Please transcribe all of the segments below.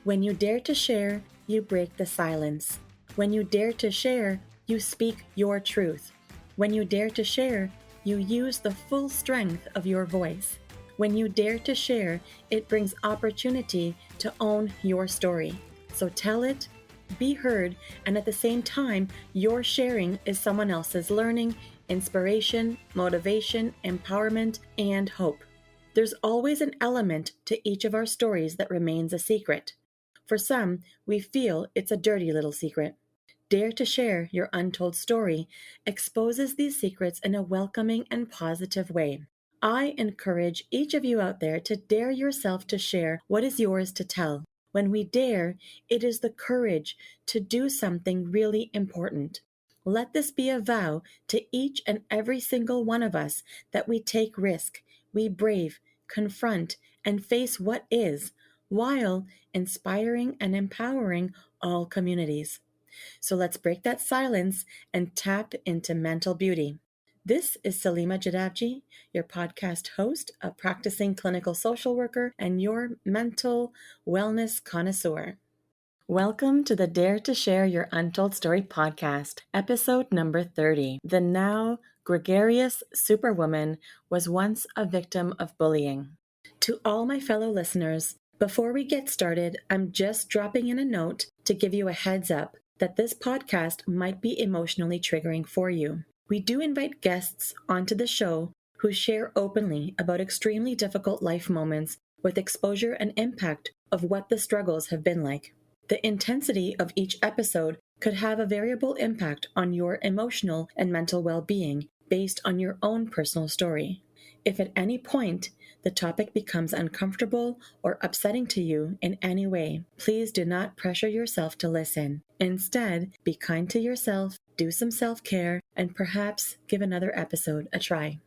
When you dare to share, you break the silence. When you dare to share, you speak your truth. When you dare to share, you use the full strength of your voice. When you dare to share, it brings opportunity to own your story. So tell it, be heard, and at the same time, your sharing is someone else's learning, inspiration, motivation, empowerment, and hope. There's always an element to each of our stories that remains a secret. For some, we feel it's a dirty little secret. Dare to share your untold story exposes these secrets in a welcoming and positive way. I encourage each of you out there to dare yourself to share what is yours to tell. When we dare, it is the courage to do something really important. Let this be a vow to each and every single one of us that we take risk, we brave, confront, and face what is, while inspiring and empowering all communities. So let's break that silence and tap into mental beauty. This is Salima Jadavji, your podcast host, a practicing clinical social worker, and your mental wellness connoisseur. Welcome to the Dare to Share Your Untold Story podcast, episode number 30. The now gregarious Superwoman was once a victim of bullying. To all my fellow listeners, before we get started, I'm just dropping in a note to give you a heads up that this podcast might be emotionally triggering for you. We do invite guests onto the show who share openly about extremely difficult life moments with exposure and impact of what the struggles have been like. The intensity of each episode could have a variable impact on your emotional and mental well-being based on your own personal story. If at any point the topic becomes uncomfortable or upsetting to you in any way, please do not pressure yourself to listen. Instead, be kind to yourself, do some self-care, and perhaps give another episode a try.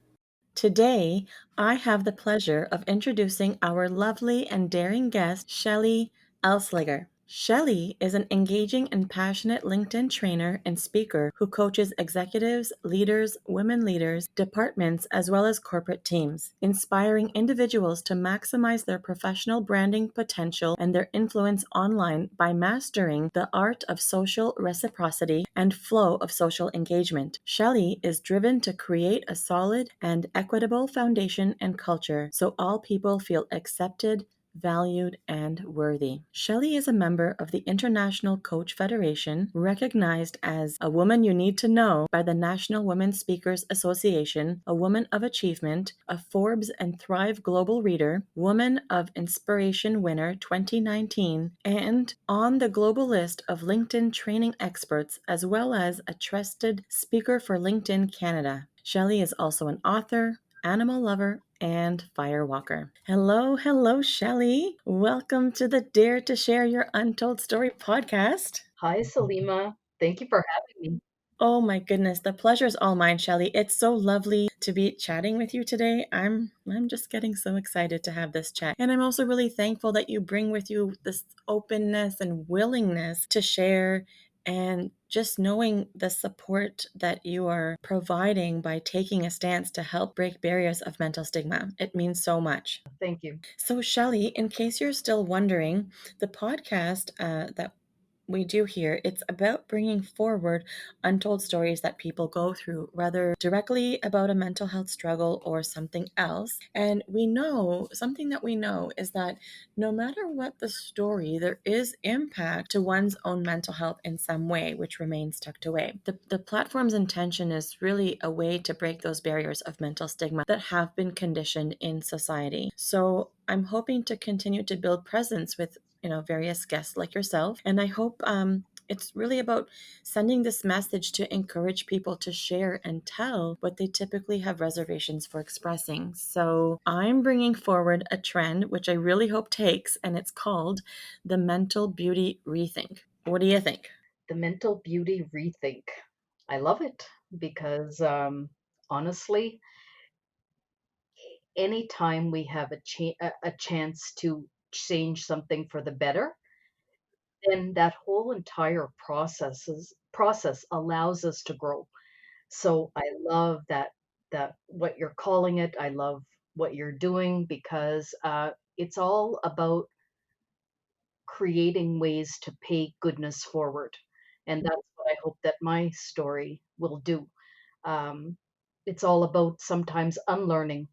Today, I have the pleasure of introducing our lovely and daring guest, Shelly Elisiger. Shelly is an engaging and passionate LinkedIn trainer and speaker who coaches executives, leaders, women leaders, departments, as well as corporate teams, inspiring individuals to maximize their professional branding potential and their influence online by mastering the art of social reciprocity and flow of social engagement. Shelly is driven to create a solid and equitable foundation and culture so all people feel accepted, valued, and worthy. Shelly is a member of the International Coach Federation, recognized as a woman you need to know by the National Women Speakers Association, a woman of achievement, a Forbes and Thrive Global Reader, Woman of Inspiration winner 2019, and on the global list of LinkedIn training experts, as well as a trusted speaker for LinkedIn Canada. Shelly is also an author, animal lover, and firewalker. Hello, Shelly. Welcome to the Dare to Share Your Untold Story podcast. Hi, Salima. Thank you for having me. Oh my goodness, the pleasure is all mine, Shelly. It's so lovely to be chatting with you today. I'm just getting so excited to have this chat. And I'm also really thankful that you bring with you this openness and willingness to share, and just knowing the support that you are providing by taking a stance to help break barriers of mental stigma. It means so much. Thank you. So, Shelly, in case you're still wondering, the podcast that we do here, it's about bringing forward untold stories that people go through, whether directly about a mental health struggle or something else. And something that we know is that no matter what the story, there is impact to one's own mental health in some way, which remains tucked away. The platform's intention is really a way to break those barriers of mental stigma that have been conditioned in society. So I'm hoping to continue to build presence with various guests like yourself. And I hope it's really about sending this message to encourage people to share and tell what they typically have reservations for expressing. So I'm bringing forward a trend, which I really hope takes, and it's called the mental beauty rethink. What do you think? The mental beauty rethink. I love it because honestly, anytime we have a chance to change something for the better, then that whole entire process allows us to grow. So I love that what you're calling it. I love what you're doing because it's all about creating ways to pay goodness forward. And that's what I hope that my story will do. Um, it's all about sometimes unlearning.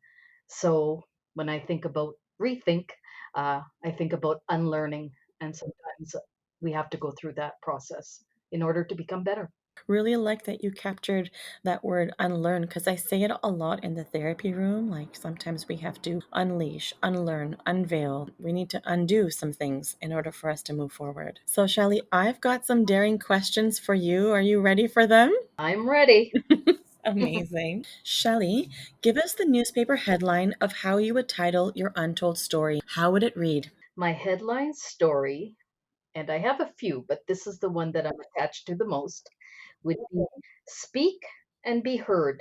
So when I think about rethink, I think about unlearning. And sometimes we have to go through that process in order to become better. Really like that you captured that word unlearn because I say it a lot in the therapy room. Like sometimes we have to unleash, unlearn, unveil. We need to undo some things in order for us to move forward. So, Shelly, I've got some daring questions for you. Are you ready for them? I'm ready. Amazing. Shelly, give us the newspaper headline of how you would title your Untold story. How would it read? My headline story, and I have a few, but this is the one that I'm attached to the most, would be Speak and Be Heard,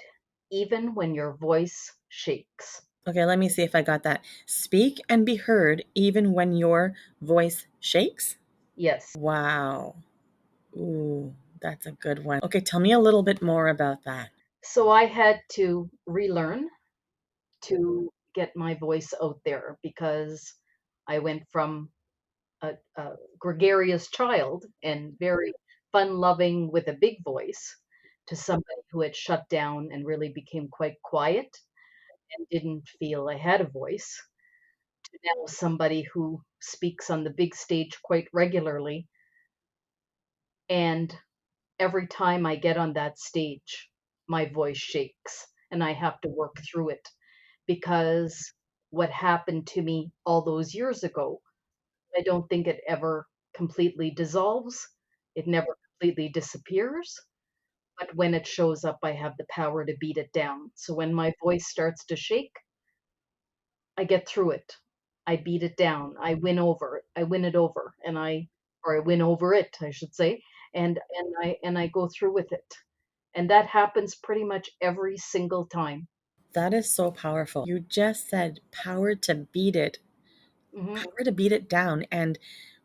even when your voice shakes. Okay, let me see if I got that. Speak and be heard even when your voice shakes? Yes. Wow. Ooh, that's a good one. Okay, tell me a little bit more about that. So I had to relearn to get my voice out there because I went from a gregarious child and very fun loving with a big voice to somebody who had shut down and really became quite quiet and didn't feel I had a voice, to now somebody who speaks on the big stage quite regularly. And every time I get on that stage, my voice shakes and I have to work through it because what happened to me all those years ago, I don't think it ever completely dissolves. It never completely disappears. But when it shows up, I have the power to beat it down. So when my voice starts to shake, I get through it. I beat it down. I win over it. I win it over, and I win over it, I should say, and I go through with it. And that happens pretty much every single time. That is so powerful. You just said Mhm. power to beat it down and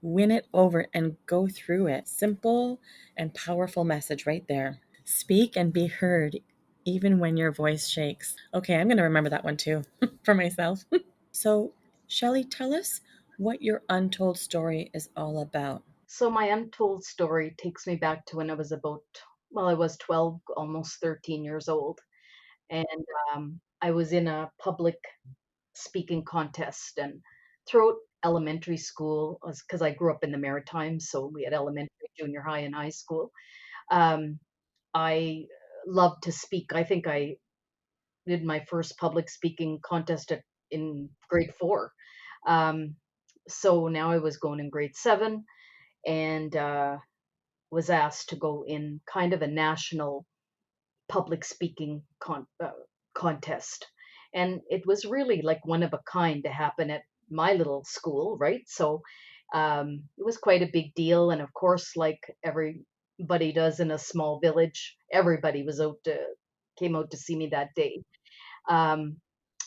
win it over and go through it. Simple and powerful message right there. Speak and be heard even when your voice shakes. Okay, I'm going to remember that one too for myself. So, Shelley, tell us what your untold story is all about. So my untold story takes me back to when I was about, well, I was 12, almost 13 years old, and I was in a public speaking contest. And throughout elementary school, because I grew up in the Maritimes, so we had elementary, junior high, and high school. Um, I loved to speak. I think I did my first public speaking contest in grade 4. Um, so now I was going in grade 7 and was asked to go in kind of a national public speaking contest. And it was really like one of a kind to happen at my little school, right? So it was quite a big deal. And of course, like everybody does in a small village, everybody came out to see me that day. Um,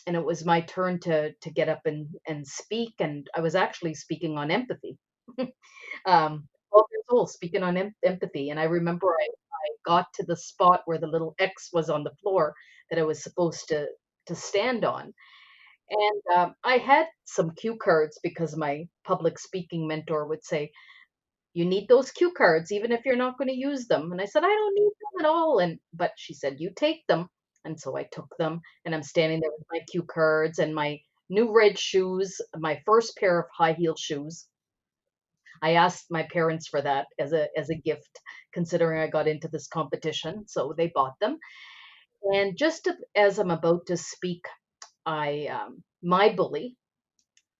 and it was my turn to get up and speak. And I was actually speaking on empathy. 12 years old, speaking on empathy. And I remember I got to the spot where the little X was on the floor that I was supposed to stand on. And I had some cue cards because my public speaking mentor would say, "You need those cue cards, even if you're not going to use them." And I said, "I don't need them at all." And but she said, "You take them." And so I took them, and I'm standing there with my cue cards and my new red shoes, my first pair of high heel shoes. I asked my parents for that as a gift, considering I got into this competition, so they bought them. And as I'm about to speak, I my bully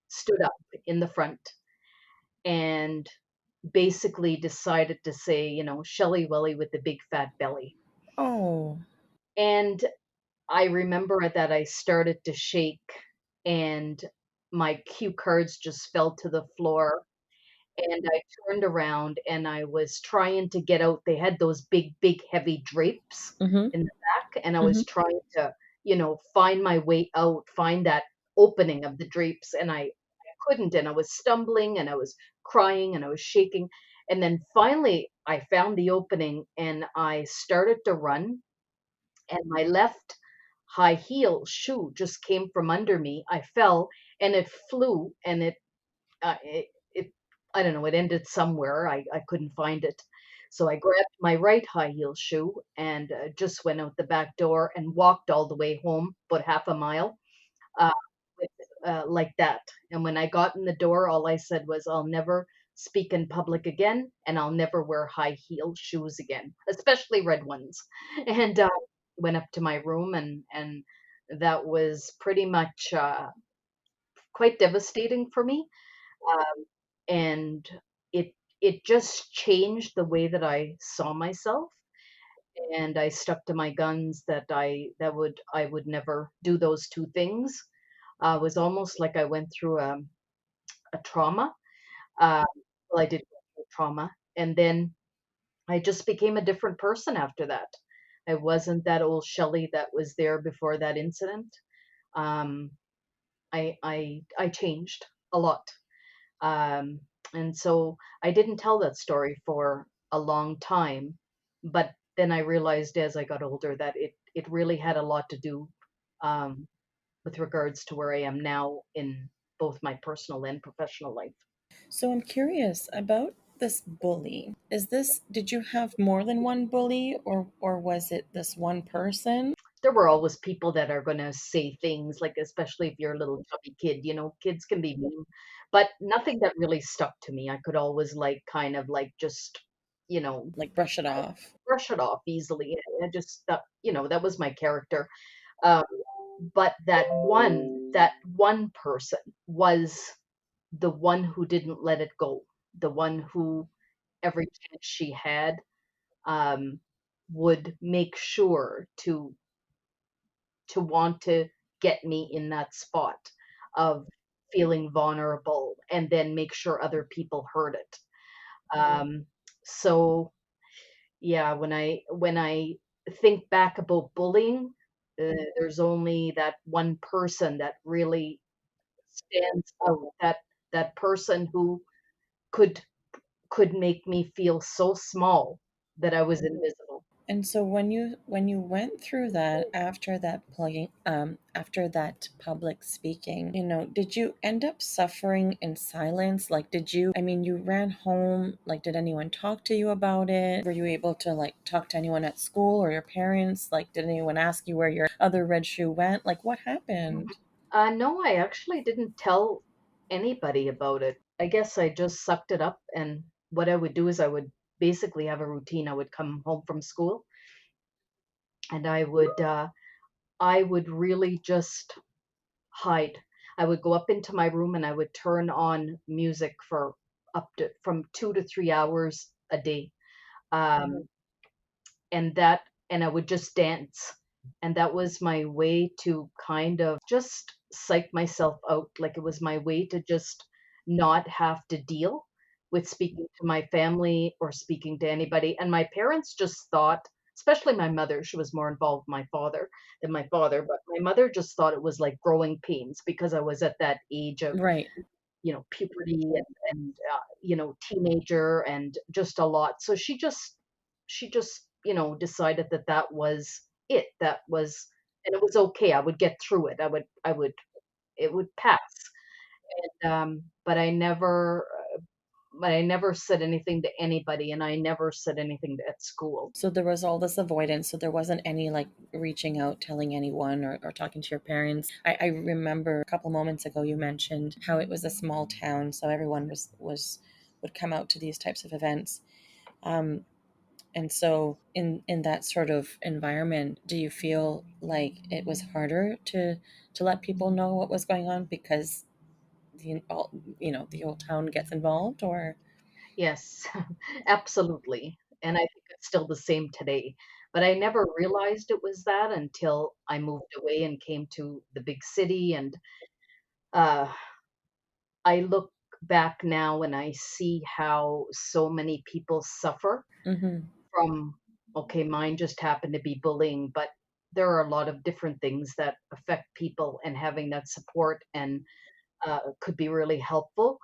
stood up in the front and basically decided to say, Shelly Welly with the big fat belly. Oh, And I remember that I started to shake and my cue cards just fell to the floor. And I turned around and I was trying to get out. They had those big, big, heavy drapes mm-hmm, in the back, and I mm-hmm. was trying to, find my way out, find that opening of the drapes, and I couldn't. And I was stumbling and I was crying and I was shaking. And then finally, I found the opening and I started to run, and my left high heel shoe just came from under me. I fell and it flew and it I don't know, it ended somewhere. I couldn't find it. So I grabbed my right high heel shoe and just went out the back door and walked all the way home, about half a mile, uh, with, like that. And when I got in the door, all I said was, I'll never speak in public again, and I'll never wear high heel shoes again, especially red ones. And went up to my room, and that was pretty much quite devastating for me. Um, and it just changed the way that I saw myself, and I stuck to my guns that I would never do those 2 things. It was almost like I went through a trauma. Uh, well, I did go through trauma, and then I just became a different person after that. I wasn't that old Shelly that was there before that incident. Um, I changed a lot. Um, and so I didn't tell that story for a long time, but then I realized as I got older that it really had a lot to do um, with regards to where I am now in both my personal and professional life. So I'm curious about this bully. Did you have more than one bully, or was it this one person? There were always people that are going to say things like, especially if you're a little chubby kid, kids can be mean, but nothing that really stuck to me. I could always like kind of like just, you know, Like brush it off. brush it off easily. I just that that was my character. Um, but that one person was the one who didn't let it go, the one who every chance she had um, would make sure to want to get me in that spot of feeling vulnerable, and then make sure other people heard it. Um, so yeah, when I think back about bullying, there's only that one person that really stands out. That person who could could make me feel so small that I was invisible. And so when you went through that after that public speaking, did you end up suffering in silence? Like I mean, you ran home, like did anyone talk to you about it? Were you able to like talk to anyone at school or your parents? Like did anyone ask you where your other red shoe went? Like what happened? No, I actually didn't tell anybody about it. I guess I just sucked it up, and what I would do is I would basically have a routine. I would come home from school, and I would really just hide. I would go up into my room and I would turn on music for up to from 2 to 3 hours a day. Um, and that and I would just dance. And that was my way to kind of just psych myself out. Like it was my way to just not have to deal with speaking to my family or speaking to anybody. And my parents just thought, especially my mother, she was more involved with my father than my father, but my mother just thought it was like growing pains because I was at that age of Right. puberty and teenager and just a lot. So she just decided that that was it. That was, and it was okay. I would get through it. It would pass. But I never said anything to anybody, and I never said anything at school. So there was all this avoidance. So there wasn't any like reaching out, telling anyone, or talking to your parents. I remember a couple moments ago you mentioned how it was a small town, so everyone was would come out to these types of events. Um, and so in that sort of environment, do you feel like it was harder to let people know what was going on because the whole town gets involved, or Yes, absolutely. And I think it's still the same today. But I never realized it was that until I moved away and came to the big city. And uh, I look back now and I see how so many people suffer mm-hmm. from, okay, mine just happened to be bullying, but there are a lot of different things that affect people, and having that support and could be really helpful.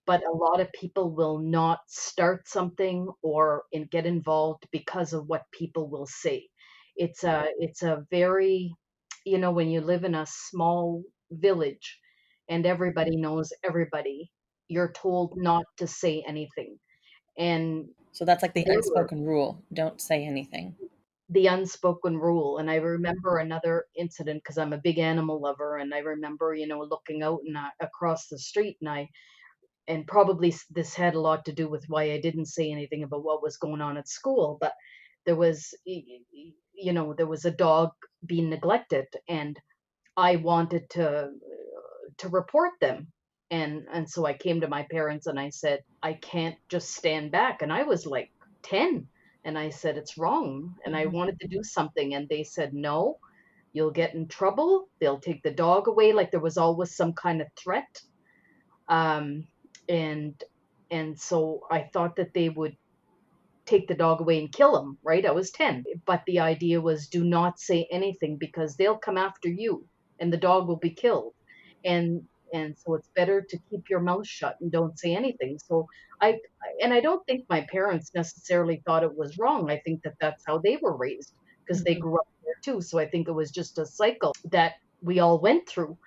But a lot of people will not start something or get involved because of what people will say. It's a very, when you live in a small village and everybody knows everybody, you're told not to say anything. And So that's like the there were unspoken rule. Don't say anything. the unspoken rule. And I remember another incident because I'm a big animal lover, and I remember, looking out and across the street, and probably this had a lot to do with why I didn't say anything about what was going on at school. But there was, there was a dog being neglected, and I wanted to report them. And so I came to my parents and I said, I can't just stand back. And I was like 10. And I said, it's wrong. And I Mhm. wanted to do something. And they said, no, you'll get in trouble. They'll take the dog away. Like there was always some kind of threat. Um, and and so I thought that they would take the dog away and kill him, right? I was 10. But the idea was do not say anything because they'll come after you and the dog will be killed. And so it's better to keep your mouth shut and don't say anything. So I don't think my parents necessarily thought it was wrong. I think that that's how they were raised because they Mhm. grew up there too. So I think it was just a cycle that we all went through.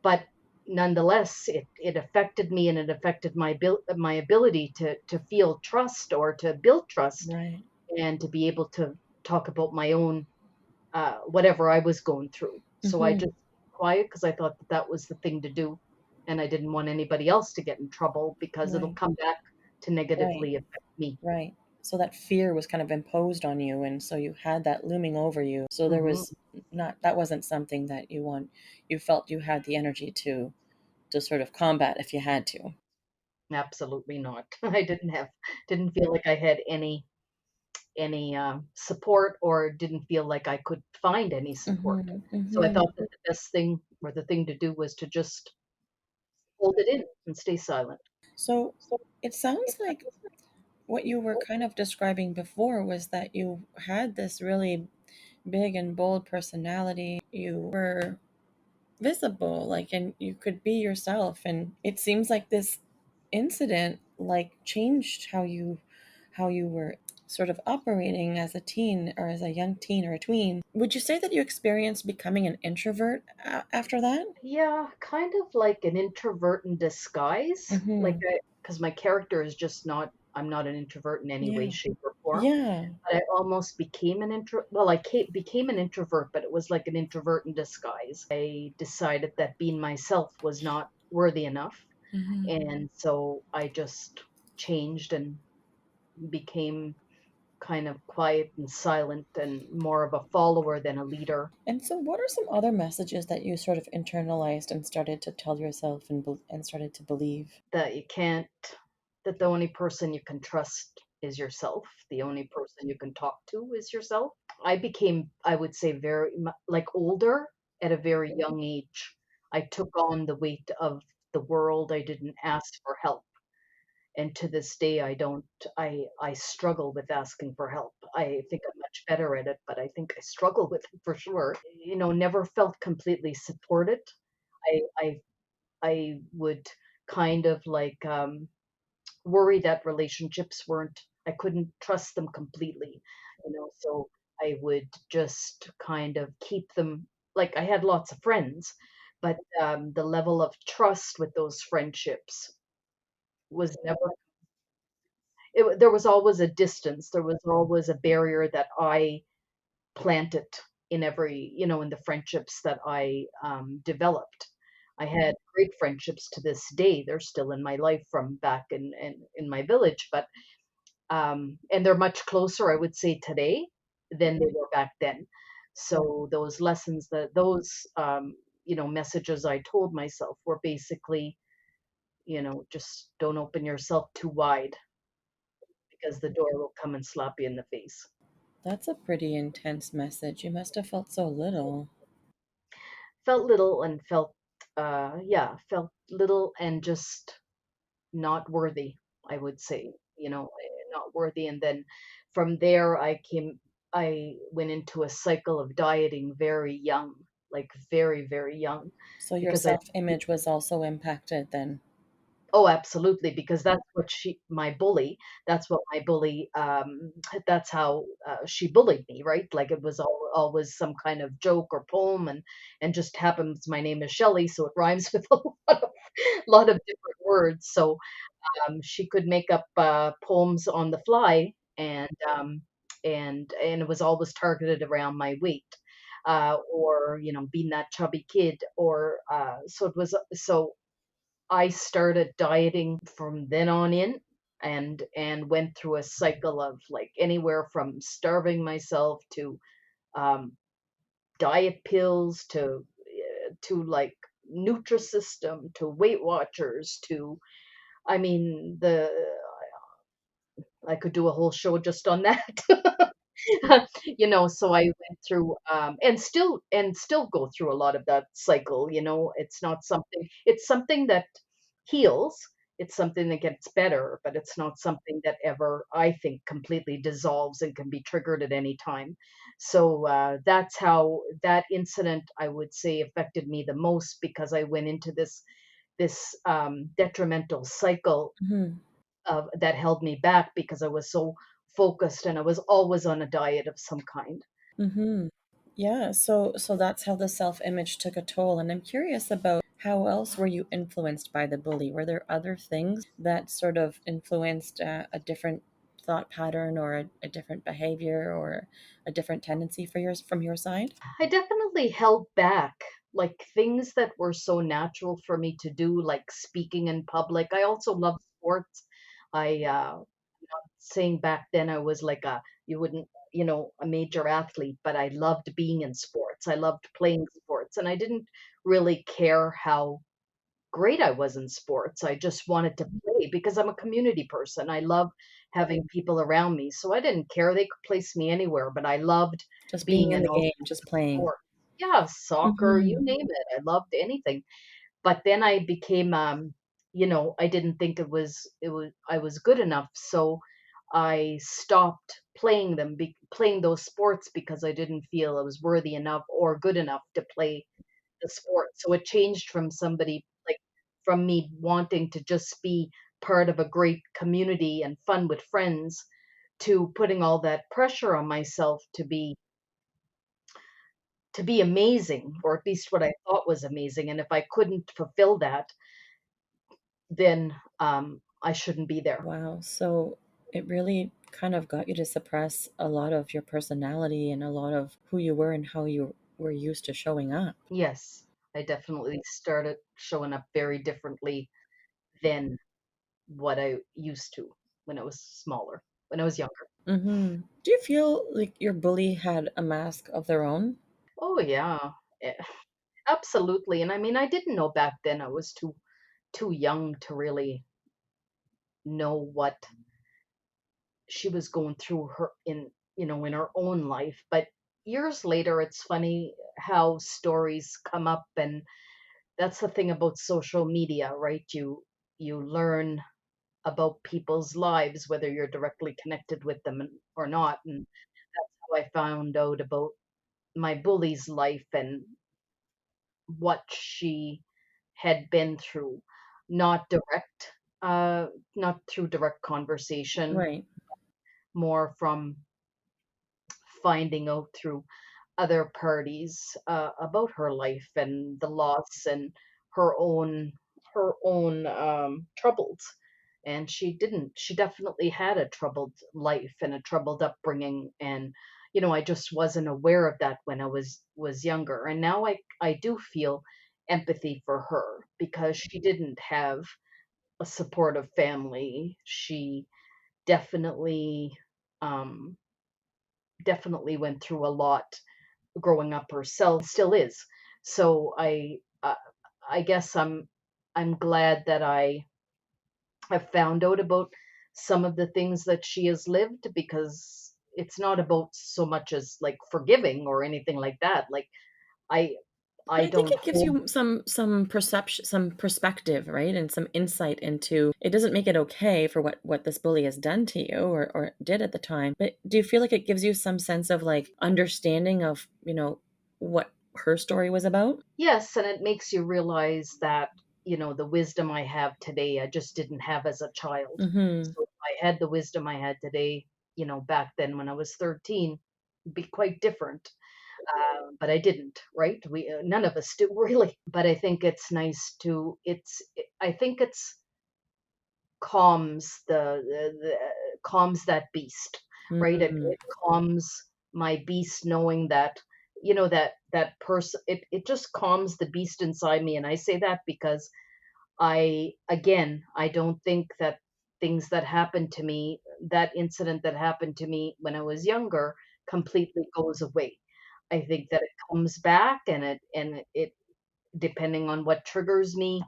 But nonetheless, it affected me, and it affected my ability to feel trust or to build trust Right. and to be able to talk about my own whatever I was going through. So I Mhm. just quiet because I thought that that was the thing to do, and I didn't want anybody else to get in trouble because it'll Right. come back to Right. negatively affect me. Right. So that fear was kind of imposed on you, and so you had that looming over you. So there Hmm. was not that wasn't something that you felt you had the energy to sort of combat if you had to. Absolutely not. I didn't feel like I had any support or didn't feel like I could find any support. Mhm. So I Mhm. thought that the best thing or the thing to do was to just hold it in and stay silent. So it sounds like what you were kind of describing before was that you had this really big and bold personality. You were visible, like, and you could be yourself. And it seems like this incident like changed how you were sort of operating as a teen or as a young teen or a tween. Would you say that you experienced becoming an introvert after that? Yeah, kind of like an introvert in disguise. Like Mm-hmm. because my character is just not I'm not an introvert in any way, Yeah. shape, or form. Yeah. But I almost became an well, became an introvert, but it was like an introvert in disguise. I decided that being myself was not worthy enough. Mm-hmm. And so I just changed and became kind of quiet and silent and more of a follower than a leader. And so, what are some other messages that you sort of internalized and started to tell yourself and started to believe? That you can't, that the only person you can trust is yourself. The only person you can talk to is yourself. I became, I would say, like older at a very young age. I took on the weight of the world. I didn't ask for help. And to this day, I don't, I struggle with asking for help. I think I'm much better at it, but I think I struggle with it for sure. Never felt completely supported. I, I, I would kind of like, worry that relationships weren't I couldn't trust them completely, so I would just kind of keep them like I had lots of friends, but, the level of trust with those friendships was never there was always a distance, there was always a barrier that I planted in in the friendships that I, developed. I had great friendships to this day, they're still in my life from back in my village, but and they're much closer, I would say, today than they were back then. So those lessons that those messages I told myself were basically, just don't open yourself too wide because the door will come and slap you in the face. That's a pretty intense message. You must have felt so little. Felt little and felt little and just not worthy, I would say, not worthy. And then from there, I went into a cycle of dieting very young, like very, very young, So your because I, self image was also impacted then. Oh, absolutely, because that's what my bully, that's how, she bullied me, right? Like, it was always some kind of joke or poem, and just happens my name is Shelly, so it rhymes with a lot of different words, so, she could make up, poems on the fly, and it was always targeted around my weight, or, being that chubby kid, or, so I started dieting from then on in, and went through a cycle of, like, anywhere from starving myself to, um, diet pills to, like, Nutrisystem to Weight Watchers to I mean, the I could do a whole show just on that. So I went through, and still go through a lot of that cycle, it's something that heals, it's something that gets better, but it's not something that ever, I think, completely dissolves and can be triggered at any time. So, that's how that incident, I would say, affected me the most because I went into this detrimental cycle Mhm. of that held me back because I was so focused and I was always on a diet of some kind. Mhm. Yeah, so that's how the self-image took a toll, and I'm curious about how else were you influenced by the bully? Were there other things that sort of influenced a different thought pattern or a different behavior or a different tendency for yours from your side? I definitely held back, like, things that were so natural for me to do, like speaking in public. I also love sports. Saying back then I was like you wouldn't, a major athlete, but I loved being in sports. I loved playing sports, and I didn't really care how great I was in sports. I just wanted to play because I'm a community person. I love having people around me. So I didn't care. They could place me anywhere, but I loved Just being being in in the all game, kinds just of playing. sports. Yeah, soccer, you Mhm. name it. I loved anything. But then I became, I didn't think I was good enough. So I stopped playing those sports because I didn't feel I was worthy enough or good enough to play the sport. So it changed from me wanting to just be part of a great community and fun with friends to putting all that pressure on myself to be amazing, or at least what I thought was amazing. And if I couldn't fulfill that, then I shouldn't be there. Wow. So it really kind of got you to suppress a lot of your personality and a lot of who you were and how you were used to showing up. Yes, I definitely started showing up very differently than what I used to when I was smaller, when I was younger. Do you feel like your bully had a mask of their own? Oh yeah. eh, Absolutely. And I mean, I didn't know back then. I was too young to really know what she was going through in her own life. But years later, it's funny how stories come up, and that's the thing about social media, right? You learn about people's lives whether you're directly connected with them or not, and that's how I found out about my bully's life and what she had been through, not direct, uh, not through direct conversation, Right. more from finding out through other parties about her life and the loss and her own troubles. And she definitely had a troubled life and a troubled upbringing, and I just wasn't aware of that when I was younger. And now I do feel empathy for her because she didn't have a supportive family. She definitely um definitely went through a lot growing up herself, still is. So I guess I'm glad that I have found out about some of the things that she has lived, because it's not about so much as like forgiving or anything like that. Like, I But I I think don't it gives hold. you some perception, some perspective, right? And some insight into it doesn't make it okay for what this bully has done to you or did at the time. But do you feel like it gives you some sense of like understanding of what her story was about? Yes, and it makes you realize that. the wisdom I have today, I just didn't have as a child. Mhm. So if I had the wisdom I had today, back then when I was 13, it'd be quite different. But I didn't, right? We none of us do really. But I think it's nice to. I think it's calms calms that beast, right? Mm. It calms my beast knowing that that person. It just calms the beast inside me, and I say that because I don't think that things that happened to me, that incident that happened to me when I was younger, completely goes away. I think that it comes back, and it depending on what triggers me,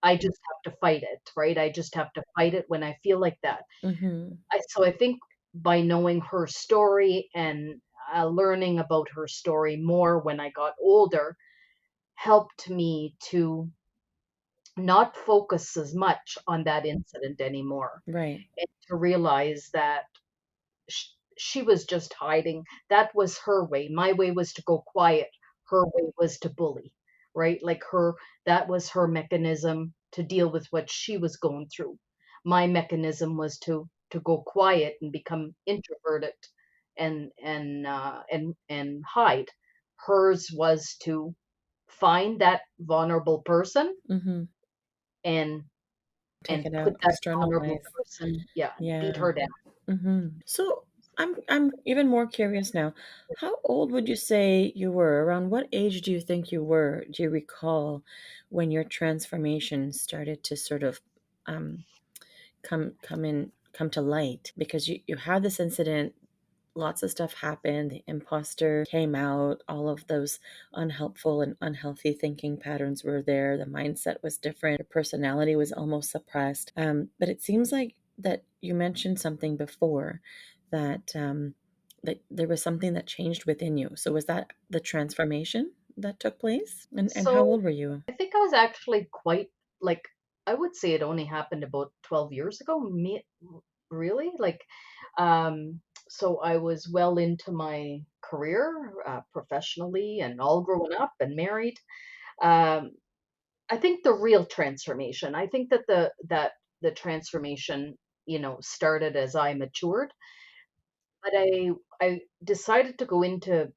I just have to fight it, right? I just have to fight it when I feel like that. Mhm. So I think by knowing her story and learning about her story more when I got older helped me to not focus as much on that incident anymore, Right. and to realize that she was just hiding. That was her way. My way was to go quiet. Her way was to bully, right? Like that was her mechanism to deal with what she was going through. My mechanism was to go quiet and become introverted and hide. Hers was to find that vulnerable person Mhm. and Take it put out, that vulnerable externalize. person, yeah, beat Yeah. her down. Mhm. So I'm even more curious now. How old would you say you were? Around what age do you think you were? Do you recall when your transformation started to sort of um, come to light? Because you had this incident, lots of stuff happened, the imposter came out, all of those unhelpful and unhealthy thinking patterns were there, the mindset was different, your personality was almost suppressed. But it seems like that you mentioned something before that that there was something that changed within you. So was that the transformation that took place? And how So old were you? I think I was actually quite like I would say it only happened about 12 years ago. Really? So I was well into my career professionally and all grown up and married. Um, I think the real transformation, I think that the transformation, started as I matured, but I decided to go into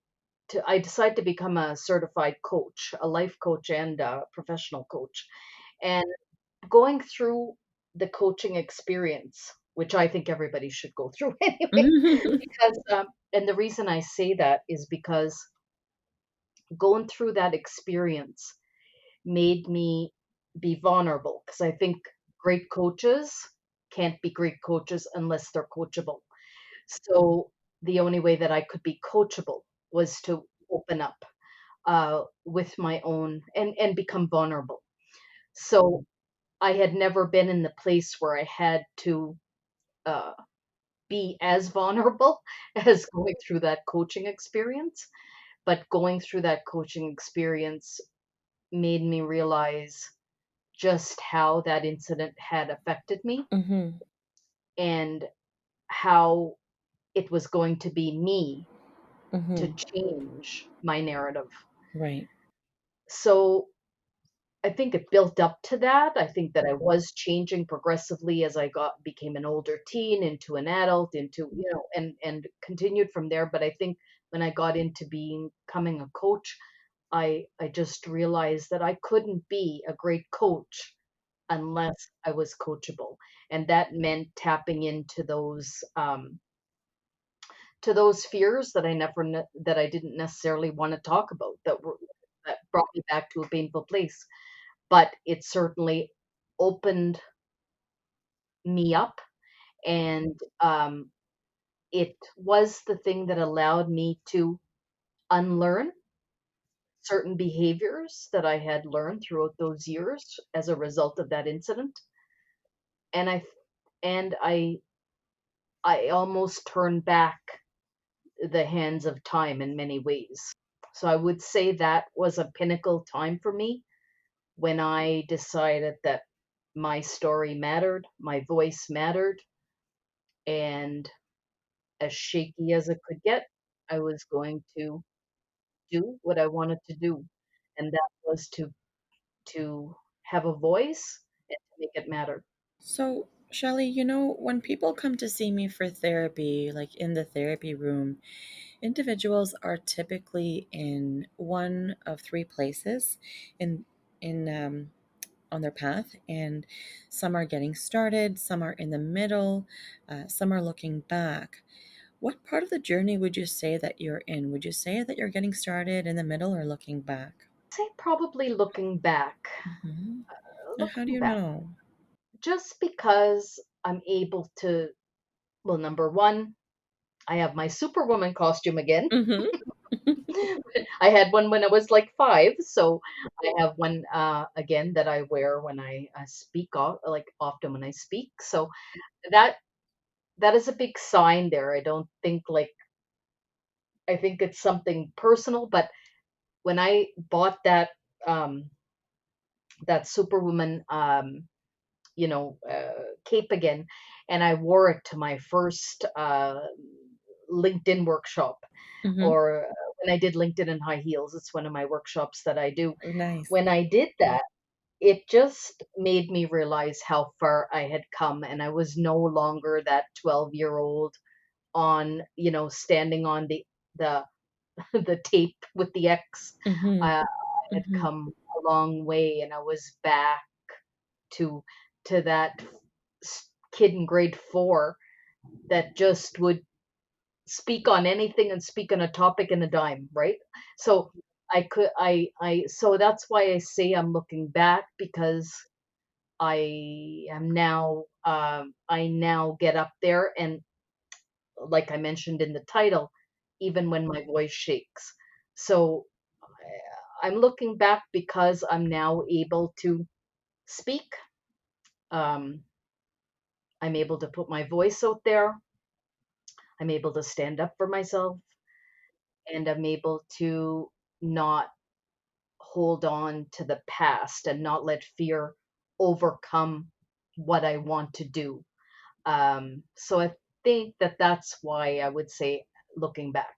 I decided to become a certified coach, a life coach and a professional coach. And going through the coaching experience, which I think everybody should go through anyway, because and the reason I say that is because going through that experience made me be vulnerable because I think great coaches can't be great coaches unless they're coachable. So the only way that I could be coachable was to open up with my own and become vulnerable. So I had never been in the place where I had to uh, be as vulnerable as going through that coaching experience. But going through that coaching experience made me realize just how that incident had affected me Mhm. and how it was going to be me to Mhm. change my narrative. Right. So I think it built up to that. I think that I was changing progressively as I became an older teen into an adult, into, and continued from there. But I think when I got into becoming a coach, I just realized that I couldn't be a great coach unless I was coachable. And that meant tapping into those fears that that I didn't necessarily want to talk about, that brought me back to a painful place, but it certainly opened me up, and it was the thing that allowed me to unlearn certain behaviors that I had learned throughout those years as a result of that incident. And I almost turned back the hands of time in many ways. So I would say that was a pinnacle time for me when I decided that my story mattered, my voice mattered, and as shaky as it could get, I was going to do what I wanted to do, and that was to have a voice and to make it matter. So, Shelly, when people come to see me for therapy, like in the therapy room, individuals are typically in one of three places in in on their path, and some are getting started, some are in the middle, some are looking back. What part of the journey would you say that you're in? Would you say that you're getting started, in the middle, or looking back? Say probably looking back. Hmm. And how do Looking you back. know? Just because I'm able to, well, number one, I have my Superwoman costume again. Hmm. I had one when I was like 5, so I have one again that I wear when I speak like often when I speak. So that that is a big sign there. I don't think like I think it's something personal, but when I bought um that Superwoman cape again, and I wore it to my first LinkedIn workshop, Hmm. or when I did LinkedIn in high heels. It's one of my workshops that I do. Oh, nice. When I did that, it just made me realize how far I had come, and I was no longer that 12-year-old on, standing on the the tape with the X. Hmm. I had Hmm. come a long way, and I was back to that kid in grade 4 that just would speak on anything and speak on a topic in a dime, right? So so that's why I say I'm looking back, because I now get up there, and like I mentioned in the title, even when my voice shakes. So I'm looking back because I'm now able to speak. Um, I'm able to put my voice out there. I'm able to stand up for myself, and I'm able to not hold on to the past and not let fear overcome what I want to do. So I think that that's why I would say looking back.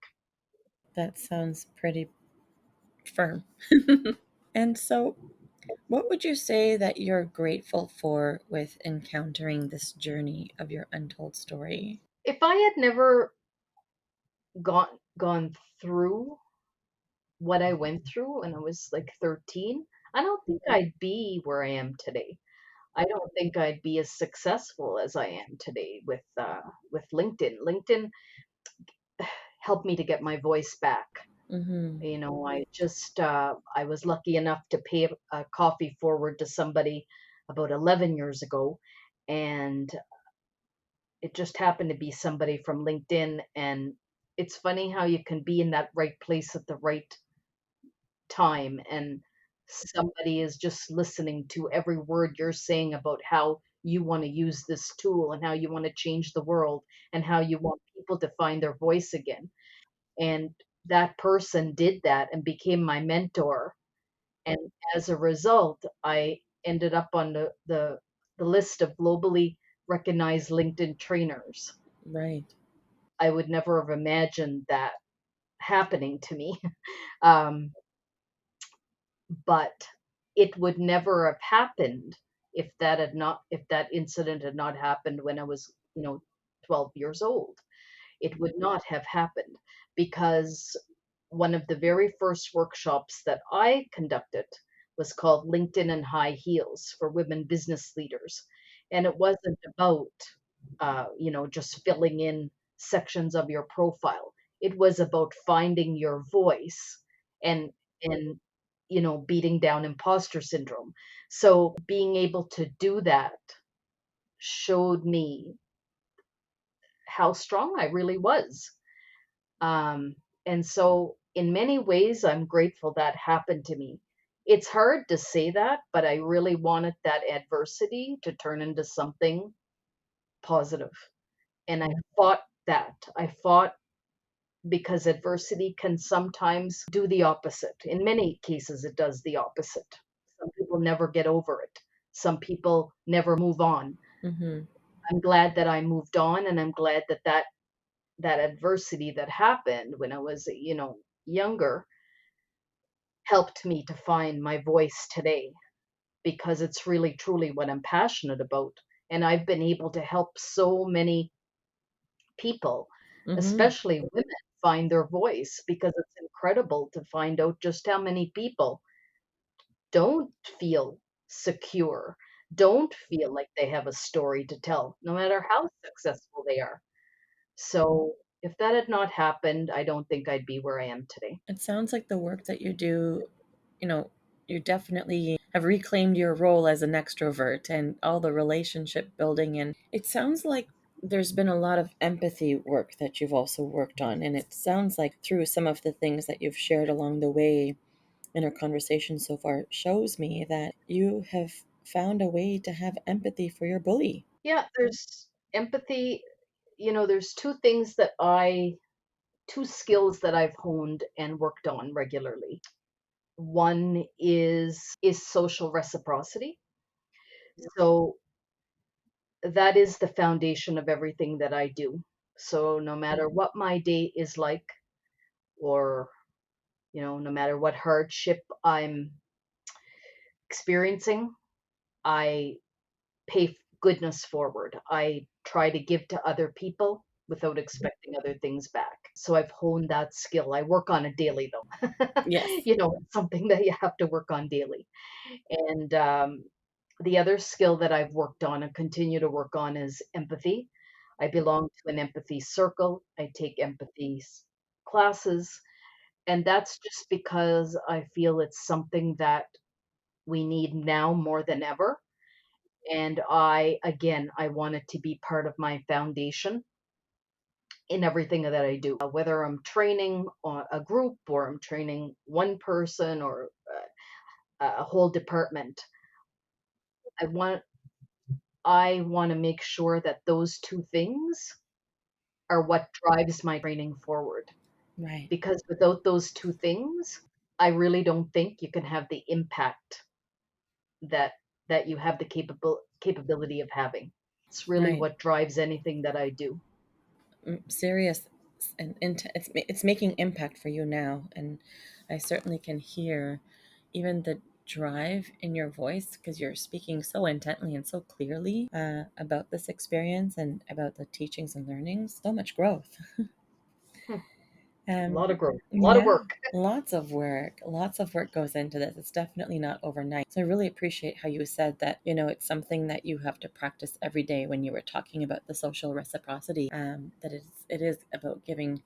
That sounds pretty firm. And so, what would you say that you're grateful for with encountering this journey of your untold story? If I had never gone through what I went through when I was like 13, I don't think I'd be where I am today. I don't think I'd be as successful as I am today with LinkedIn. LinkedIn helped me to get my voice back. Mm-hmm. I was lucky enough to pay a coffee forward to somebody about 11 years ago, and it just happened to be somebody from LinkedIn. And it's funny how you can be in that right place at the right time, and somebody is just listening to every word you're saying about how you want to use this tool and how you want to change the world and how you want people to find their voice again. And that person did that and became my mentor. And as a result, I ended up on the list of globally recognized LinkedIn trainers. Right. I would never have imagined that happening to me. Um, but it would never have happened if that incident had not happened when I was, 12 years old. It would not have happened, because one of the very first workshops that I conducted was called LinkedIn in High Heels for women business leaders. And it wasn't about, just filling in sections of your profile. It was about finding your voice and, and, beating down imposter syndrome. So being able to do that showed me how strong I really was. Um, and so, in many ways, I'm grateful that happened to me. It's hard to say that, but I really wanted that adversity to turn into something positive. And I fought that. I fought because adversity can sometimes do the opposite. In many cases, it does the opposite. Some people never get over it, some people never move on. Mm-hmm. I'm glad that I moved on, and I'm glad that that adversity that happened when I was, younger, helped me to find my voice today. because it's really truly what I'm passionate about. And I've been able to help so many people, Hmm. especially women, find their voice, because it's incredible to find out just how many people don't feel secure, don't feel like they have a story to tell, no matter how successful they are. So if that had not happened, I don't think I'd be where I am today. It sounds like the work that you do, you know, you definitely have reclaimed your role as an extrovert and all the relationship building. And it sounds like there's been a lot of empathy work that you've also worked on. And it sounds like through some of the things that you've shared along the way in our conversation so far, shows me that you have found a way to have empathy for your bully. Yeah, there's empathy. There's two skills that I've honed and worked on regularly. One is social reciprocity. So that is the foundation of everything that I do. So no matter what my day is like, or no matter what hardship I'm experiencing, I pay goodness forward. I try to give to other people without expecting other things back. So I've honed that skill. I work on it daily though. Yes. It's something that you have to work on daily. And the other skill that I've worked on and continue to work on is empathy. I belong to an empathy circle. I take empathy classes. And that's just because I feel it's something that we need now more than ever. And I want it to be part of my foundation in everything that I do, whether I'm training a group or I'm training one person or a whole department. I want I want to make sure that those two things are what drives my training forward. Right. Because without those two things, I really don't think you can have the impact that you have the capability of having. It's really Right. what drives anything that I do. Serious and it's making impact for you now, and I certainly can hear even the drive in your voice because you're speaking so intently and so clearly about this experience and about the teachings and learnings. So much growth. Hmm. A um lot of growth, a lot of yeah, work. lots of work goes into this. It's definitely not overnight. So I really appreciate how you said that, it's something that you have to practice every day. When you were talking about the social reciprocity, that it is about giving,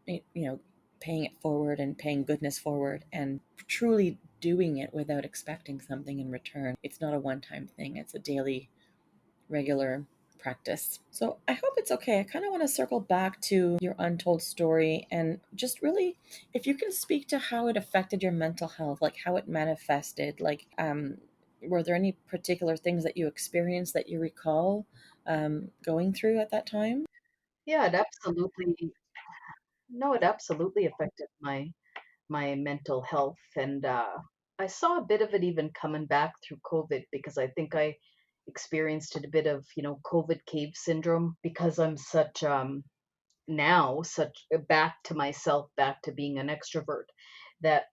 paying it forward and paying goodness forward and truly doing it without expecting something in return. It's not a one-time thing. It's a daily, regular practice. So I hope it's okay. I kind of want to circle back to your untold story and just really, if you can speak to how it affected your mental health, like how it manifested, like, were there any particular things that you experienced that you recall going through at that time? Yeah, it absolutely no, it absolutely affected my mental health, and I saw a bit of it even coming back through COVID because I think I experienced it a bit of, COVID cave syndrome because I'm such now such back to myself, back to being an extrovert, that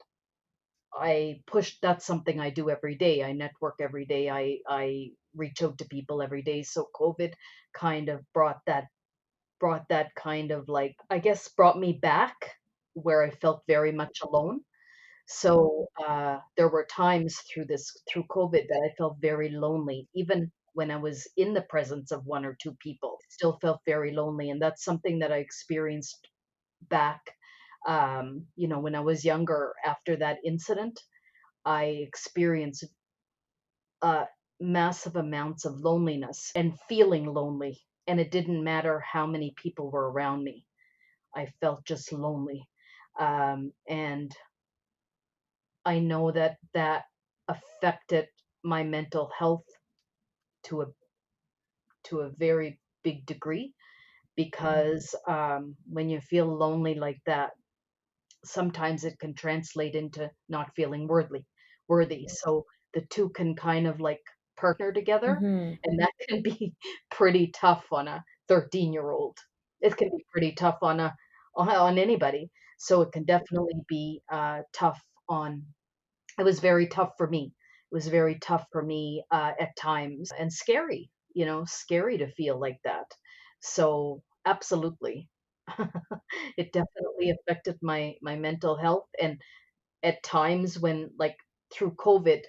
I push that's something I do every day. I network every day. I reach out to people every day. So COVID kind of brought that kind of like, I guess, brought me back where I felt very much alone. So there were times through COVID that I felt very lonely, even when I was in the presence of one or two people. Still felt very lonely, and that's something that I experienced back. When I was younger, after that incident, I experienced uh, massive amounts of loneliness and feeling lonely, and it didn't matter how many people were around me. I felt just lonely, and I know that that affected my mental health to a very big degree because when you feel lonely like that, sometimes it can translate into not feeling worthy. So the two can kind of like partner together, Mm-hmm. and that can be pretty tough on a 13-year-old. It can be pretty tough on anybody. So it can definitely be tough on. It was very tough for me. was very tough for me at times and scary, scary to feel like that. So absolutely, it definitely affected my mental health. And at times when, like, through COVID,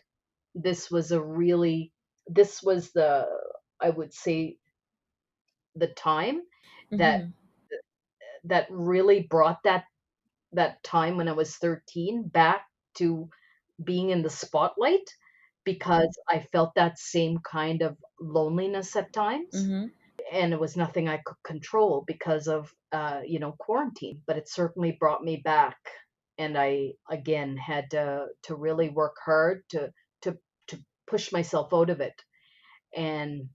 this was a really this was the I would say the time that Mm-hmm. that really brought that time when I was 13 back to being in the spotlight, because I felt that same kind of loneliness at times, Mm-hmm. and it was nothing I could control because of, quarantine, but it certainly brought me back, and I, again, had to really work hard to to push myself out of it, and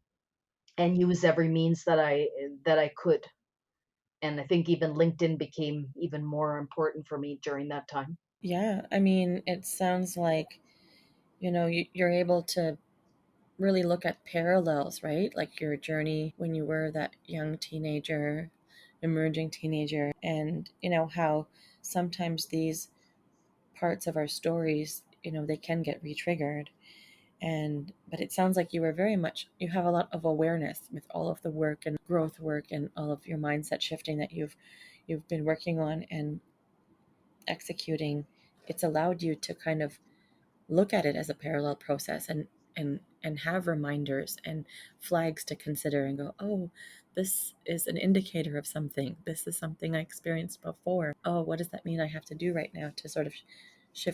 use every means that I could, and I think even LinkedIn became even more important for me during that time. Yeah, I mean, it sounds like, you're able to really look at parallels, right? Like your journey when you were that young teenager, emerging teenager, and how sometimes these parts of our stories, they can get re-triggered. And but it sounds like you have a lot of awareness with all of the work and growth work and all of your mindset shifting that you've been working on and executing. It's allowed you to kind of look at it as a parallel process and have reminders and flags to consider and go, oh, this is an indicator of something, this is something I experienced before. Oh, what does that mean I have to do right now to sort of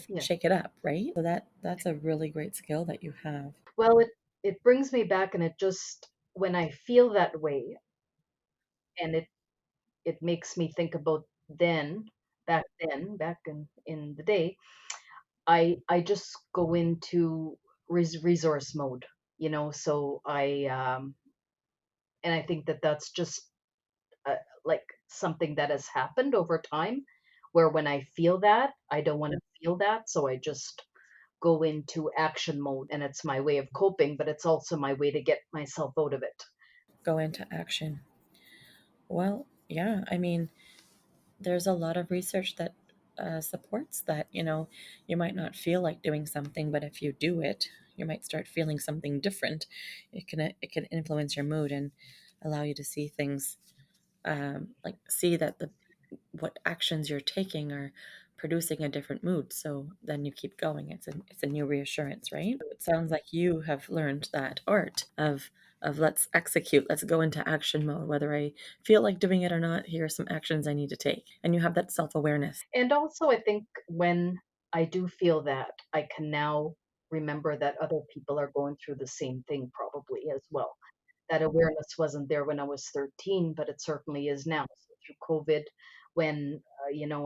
Yeah. shake it up, right? So that's a really great skill that you have. Well, it brings me back, and it just when I feel that way, and it makes me think about back in the day, I just go into resource mode, so I think that that's just like something that has happened over time, where when I feel that, I don't want to feel that, so I just go into action mode, and it's my way of coping, but it's also my way to get myself out of it. Go into action. Well, yeah, I mean, there's a lot of research that supports that. You might not feel like doing something, but if you do it, you might start feeling something different. It can influence your mood and allow you to see things, like see that the what actions you're taking are producing a different mood. So then you keep going. It's a new reassurance, right? It sounds like you have learned that art of let's execute, let's go into action mode. Whether I feel like doing it or not, here are some actions I need to take. And you have that self-awareness. And also, I think when I do feel that, I can now remember that other people are going through the same thing probably as well. That awareness wasn't there when I was 13, but it certainly is now. So through COVID, when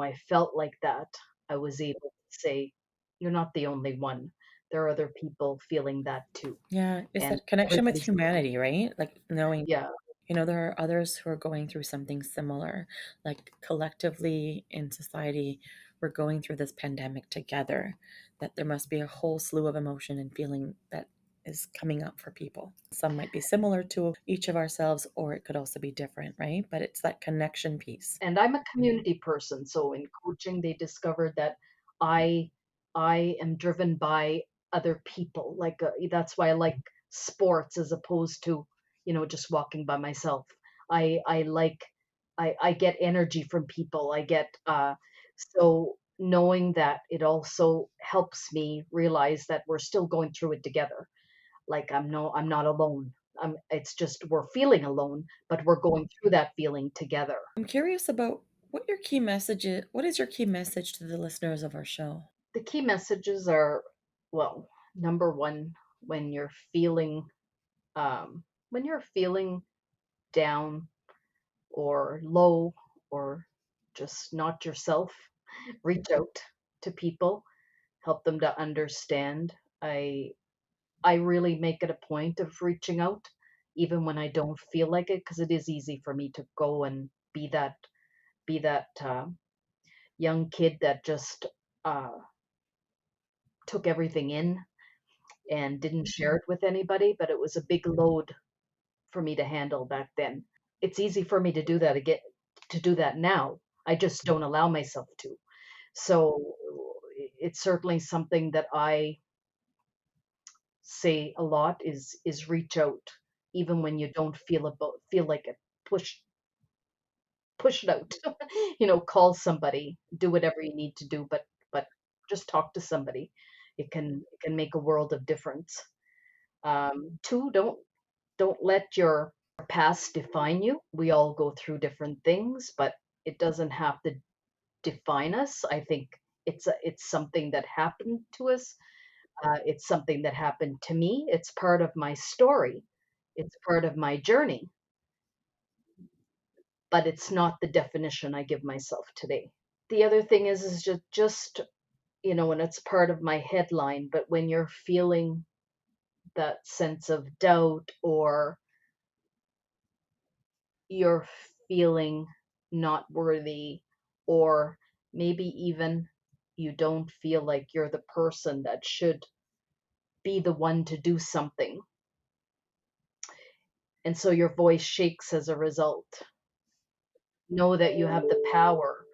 I felt like that, I was able to say, "You're not the only one. There are other people feeling that too, Yeah, it's and that connection with everybody's going." humanity, right? Like knowing, Yeah, there are others who are going through something similar. Like collectively in society, we're going through this pandemic together. That there must be a whole slew of emotion and feeling that is coming up for people. Some might be similar to each of ourselves, or it could also be different, right? But it's that connection piece. and I'm a community person, so in coaching, they discovered that I I am driven by other people. Like, that's why I like sports as opposed to, just walking by myself. I like I get energy from people. I get so knowing that, it also helps me realize that we're still going through it together. Like, I'm not alone. It's just we're feeling alone, but we're going through that feeling together. I'm curious about what your key message is. What is your key message to the listeners of our show? The key messages are, well, number one, when you're feeling when you're feeling down or low, or just not yourself, reach out to people, help them to understand. I i really make it a point of reaching out, even when I don't feel like it, because it is easy for me to go and be that young kid that just uh, took everything in and didn't share it with anybody, but it was a big load for me to handle back then. It's easy for me to do that now. I just don't allow myself to. So it's certainly something that say a lot is reach out, even when you don't feel like it. Push push it out. Call somebody, do whatever you need to do, but just talk to somebody. It can make a world of difference. Two, don't let your past define you. We all go through different things, but it doesn't have to define us. I think it's something that happened to us. It's something that happened to me. It's part of my story. It's part of my journey, but it's not the definition I give myself today. The other thing is just and it's part of my headline, but when you're feeling that sense of doubt, or you're feeling not worthy, or maybe even you don't feel like you're the person that should be the one to do something, and so your voice shakes as a result. Know that you have the power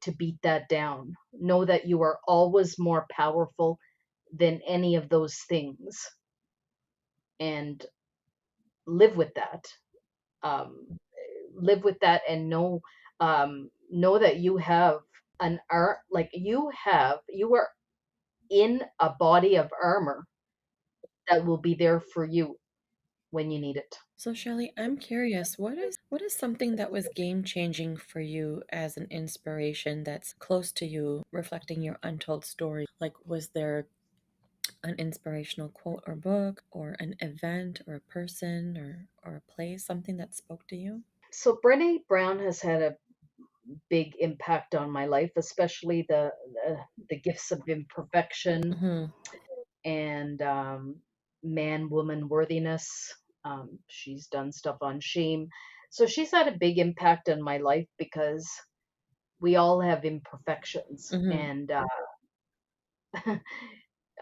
to beat that down. Know that you are always more powerful than any of those things, and live with that. Um, Live with that, and know that you have an art, like you are in a body of armor that will be there for you when you need it. So, Shelly, I'm curious, what is something that was game changing for you as an inspiration that's close to you, reflecting your untold story? Like, was there an inspirational quote or book, or an event, or a person, or a place, something that spoke to you? So Brené Brown has had a big impact on my life, especially the Gifts of Imperfection, Mm-hmm. and man woman worthiness. She's done stuff on shame, so she's had a big impact on my life because we all have imperfections, Mm-hmm. and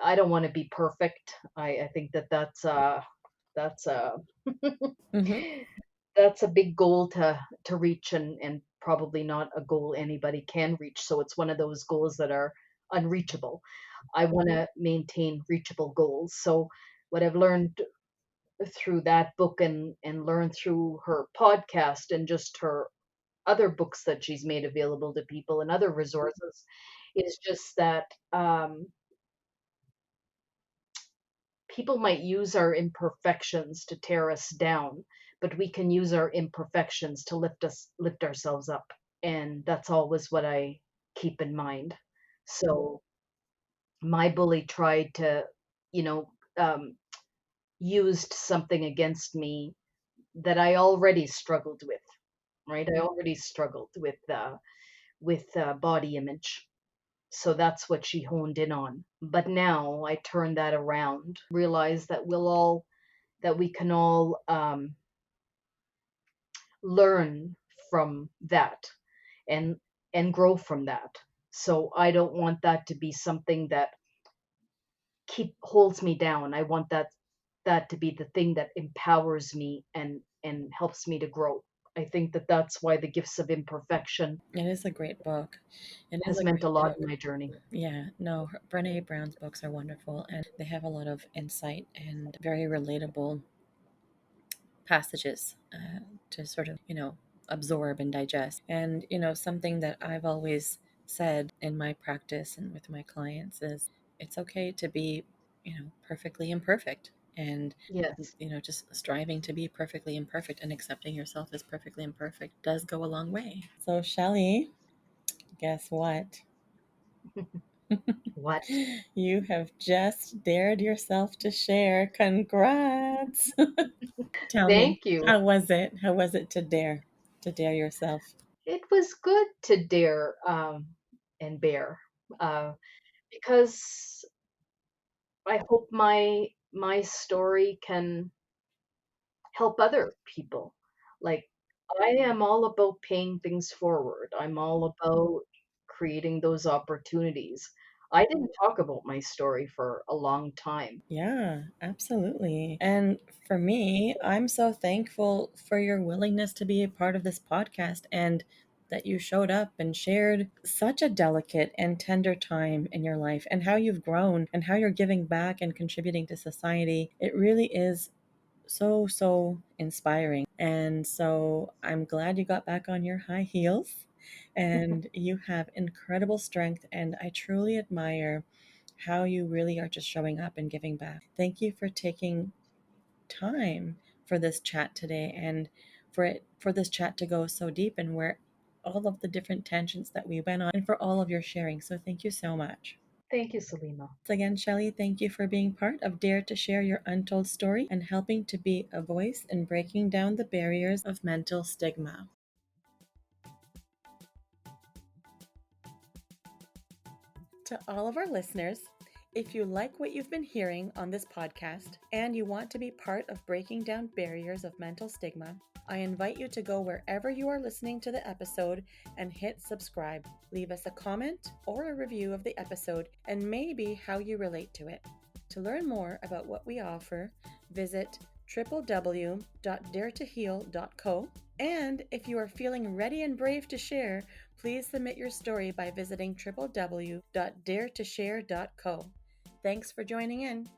I don't want to be perfect. I think that's a Mm-hmm. that's a big goal to reach, and probably not a goal anybody can reach. So it's one of those goals that are unreachable. I want to maintain reachable goals. So what I've learned through that book, and learned through her podcast, and just her other books that she's made available to people, and other resources, is just that people might use our imperfections to tear us down, but we can use our imperfections to lift ourselves up. And that's always what I keep in mind. So my bully tried to, you know, used something against me that I already struggled with, right? I already struggled with body image. So that's what she honed in on. But now I turn that around, realize that we can all learn from that, and grow from that. So I don't want that to be something that keep holds me down. I want that to be the thing that empowers me, and helps me to grow. I think that that's why the Gifts of Imperfection It is a great book. It is has a meant a great lot book. in my journey. Yeah, no, Brene Brown's books are wonderful, and they have a lot of insight and very relatable passages to sort of, absorb and digest. And, something that I've always said in my practice and with my clients is it's okay to be, perfectly imperfect. And, Yes. just striving to be perfectly imperfect and accepting yourself as perfectly imperfect does go a long way. So, Shelley, guess what? What? You have just dared yourself to share. Congrats. Tell me, Thank you. how was it? How was it to dare yourself? It was good to dare and bear, uh, because I hope my story can help other people. Like, I am all about paying things forward. I'm all about creating those opportunities. I didn't talk about my story for a long time. Yeah, absolutely. And for me, I'm so thankful for your willingness to be a part of this podcast and that you showed up and shared such a delicate and tender time in your life, and how you've grown and how you're giving back and contributing to society. It really is so inspiring. And so I'm glad you got back on your high heels, and you have incredible strength, and I truly admire how you really are just showing up and giving back. Thank you for taking time for this chat today, and for this chat to go so deep and where all of the different tangents that we went on, and for all of your sharing. So thank you so much. Thank you, Selima. Once again, Shelly, thank you for being part of Dare to Share Your Untold Story and helping to be a voice in breaking down the barriers of mental stigma. To all of our listeners, if you like what you've been hearing on this podcast and you want to be part of breaking down barriers of mental stigma, I invite you to go wherever you are listening to the episode and hit subscribe. Leave us a comment or a review of the episode and maybe how you relate to it. To learn more about what we offer, visit www.daretoheal.co. And if you are feeling ready and brave to share, please submit your story by visiting www.daretoshare.co. Thanks for joining in.